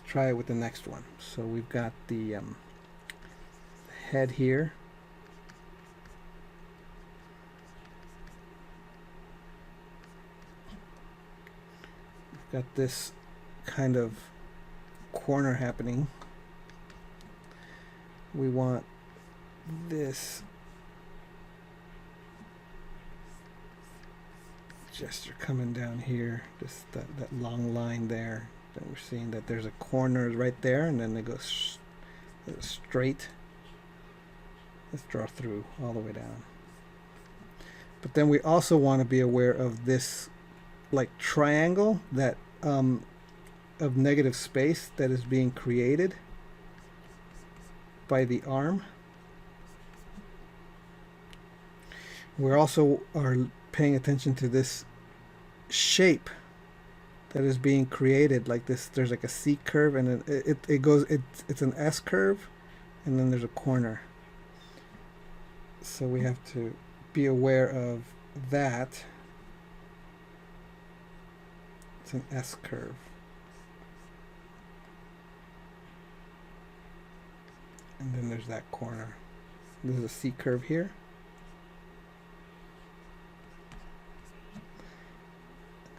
try it with the next one. So we've got the head here. We've got this kind of corner happening. We want this gesture coming down here, just that long line there. Then we're seeing that there's a corner right there, and then it goes straight. Let's draw through all the way down. But then we also want to be aware of this like triangle that of negative space that is being created by the arm. We also are paying attention to this shape that is being created, like this. There's like a C curve, and it's an S curve, and then there's a corner. So we have to be aware of that. It's an S curve. And then there's that corner. There's a C curve here.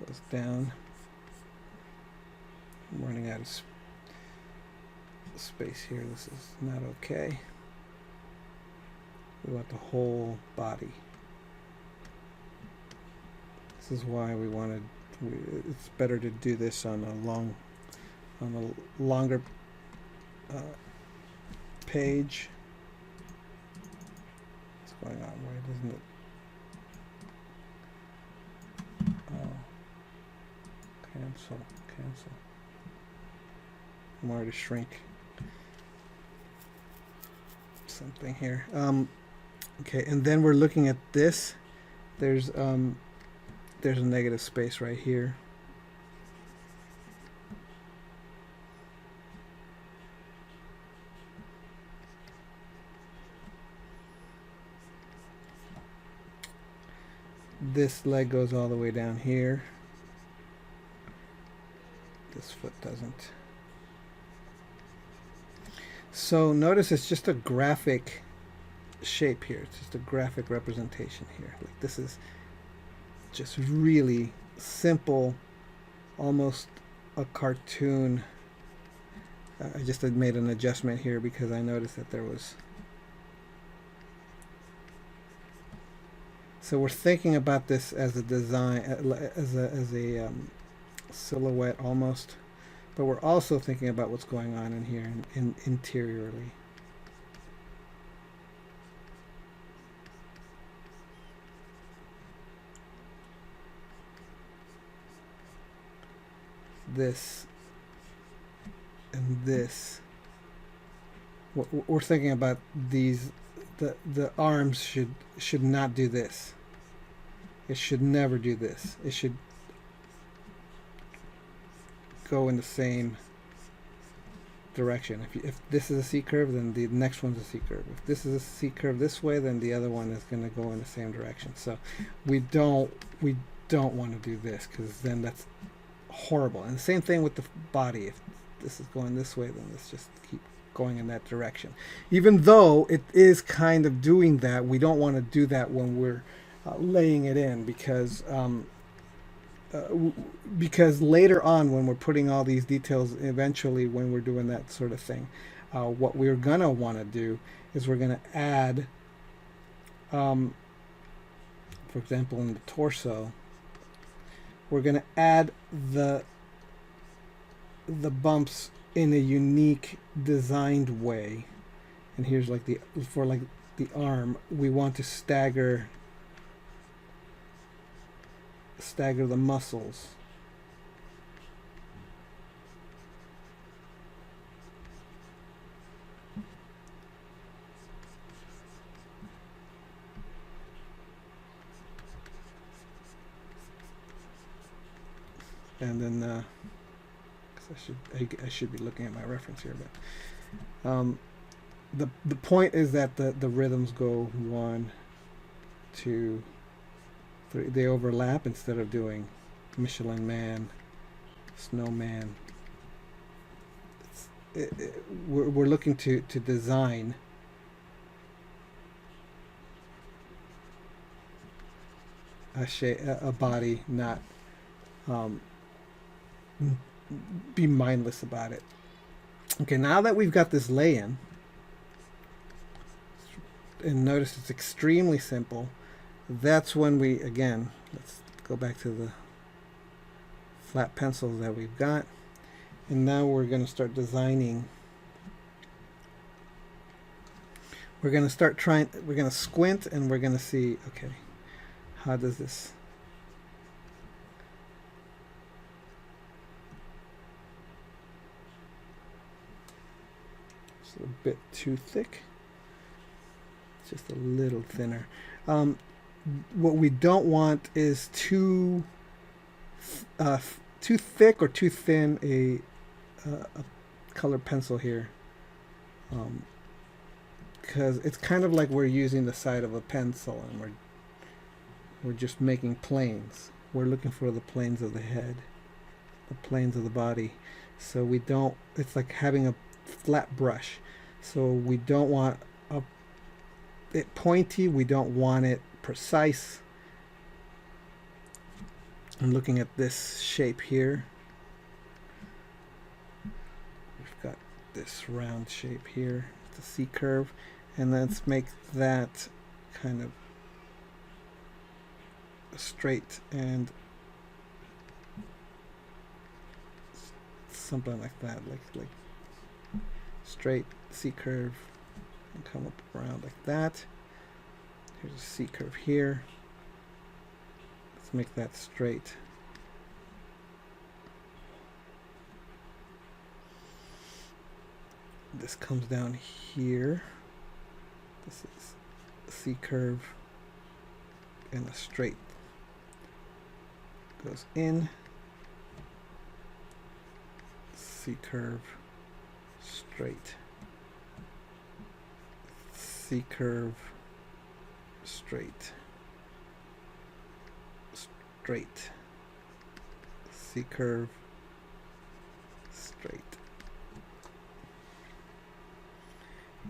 It goes down. I'm running out of space here. This is not okay. We want the whole body. This is why we wanted. It's better to do this on a longer page. What's going on? Why doesn't it? Oh, cancel. I wanted to shrink something here. Okay, and then we're looking at this. There's a negative space right here. This leg goes all the way down here. This foot doesn't. So notice it's just a graphic shape here. It's just a graphic representation here. Like this is just really simple, almost a cartoon. I just had made an adjustment here because I noticed that there was. So we're thinking about this as a design, as a silhouette almost, but we're also thinking about what's going on in here interiorly. This and this. We're thinking about these. The arms should not do this. It should never do this. It should go in the same direction. If this is a C curve, then the next one's a C curve. If this is a C curve this way, then the other one is going to go in the same direction. So we don't want to do this, because then that's horrible. And the same thing with the body. If this is going this way, then let's just keep going in that direction. Even though it is kind of doing that, we don't want to do that when we're laying it in, because later on, when we're putting all these details, eventually when we're doing that sort of thing, what we're gonna want to do is we're gonna add, for example, in the torso, we're gonna add the bumps in a unique designed way. And here's like the arm, we want to stagger the muscles. And then I should be looking at my reference here, but the point is that the rhythms go 1, 2, 3. They overlap instead of doing Michelin Man, Snowman, we're looking to design a shape, a body, not um, be mindless about it. Okay, now that we've got this lay-in, and notice it's extremely simple, that's when we, again, let's go back to the flat pencils that we've got, and now we're going to start designing. We're going to start trying, we're going to squint, and we're going to see, okay, how does this, it's a bit too thick, it's just a little thinner. What we don't want is too thick or too thin a colored pencil here, because it's kind of like we're using the side of a pencil and we're just making planes. We're looking for the planes of the head, the planes of the body. So we don't, it's like having a flat brush. So we don't want it pointy, we don't want it precise. I'm looking at this shape here. We've got this round shape here, the C curve, and let's make that kind of straight and something like that, like straight C curve, and come up around like that. Here's a C curve here. Let's make that straight. This comes down here. This is a C curve and a straight. Goes in. C curve, straight. C curve, straight. Straight. C curve, straight.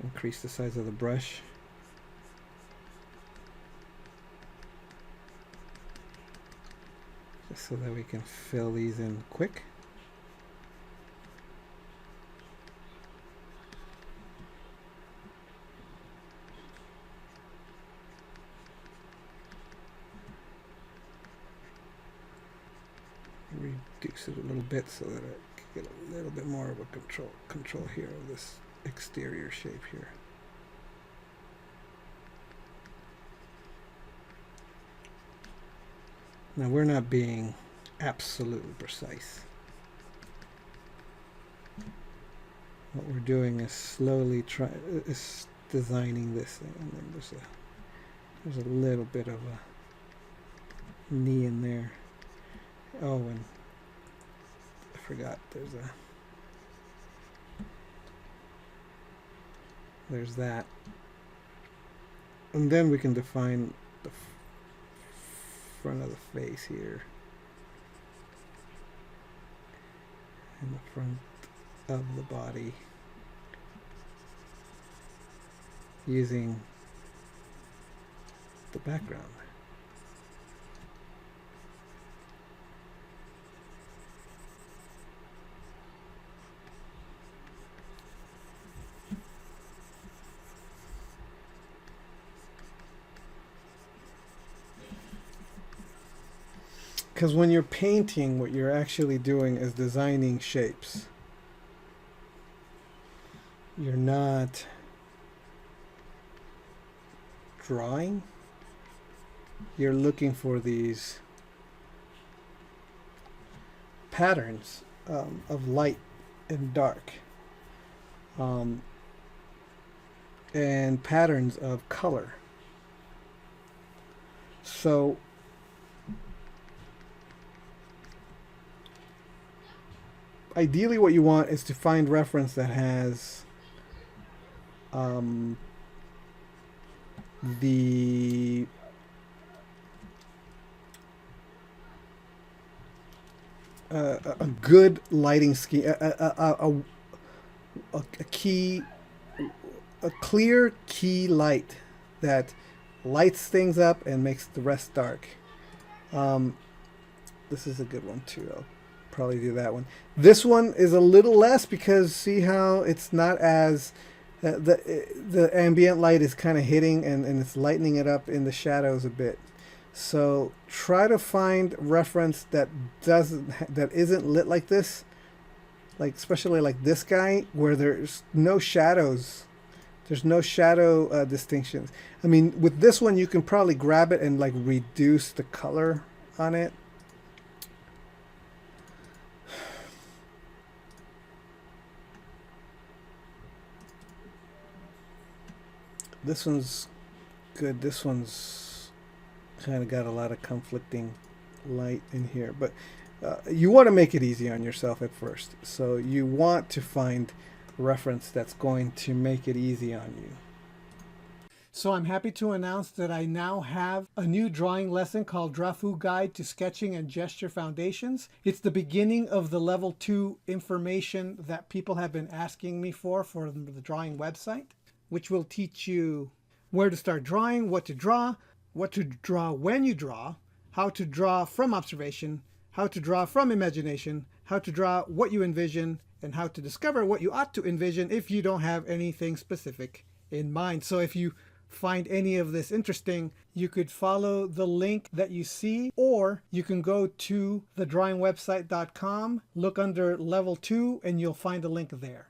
Increase the size of the brush. Just so that we can fill these in quick. Reduce it a little bit so that I can get a little bit more of a control here of this exterior shape here. Now we're not being absolutely precise. What we're doing is slowly is designing this thing, and then there's a little bit of a knee in there. Oh, and I forgot there's that. And then we can define the front of the face here. And the front of the body. Using the background. Because when you're painting, what you're actually doing is designing shapes. You're not drawing. You're looking for these patterns of light and dark, and patterns of color. So ideally what you want is to find reference that has the a good lighting scheme, a key, a clear key light that lights things up and makes the rest dark. This is a good one too. I'll probably do that one. This one is a little less because see how it's not as the ambient light is kind of hitting and it's lightening it up in the shadows a bit. So try to find reference that isn't lit like this, like especially like this guy where there's no shadows. There's no shadow distinctions. I mean, with this one you can probably grab it and like reduce the color on it. This one's good. This one's kind of got a lot of conflicting light in here, but you want to make it easy on yourself at first. So you want to find reference that's going to make it easy on you. So I'm happy to announce that I now have a new drawing lesson called Drafu Guide to Sketching and Gesture Foundations. It's the beginning of the level 2 information that people have been asking me for the drawing website, which will teach you where to start drawing, what to draw when you draw, how to draw from observation, how to draw from imagination, how to draw what you envision, and how to discover what you ought to envision if you don't have anything specific in mind. So if you find any of this interesting, you could follow the link that you see, or you can go to thedrawingwebsite.com, look under level 2, and you'll find a link there.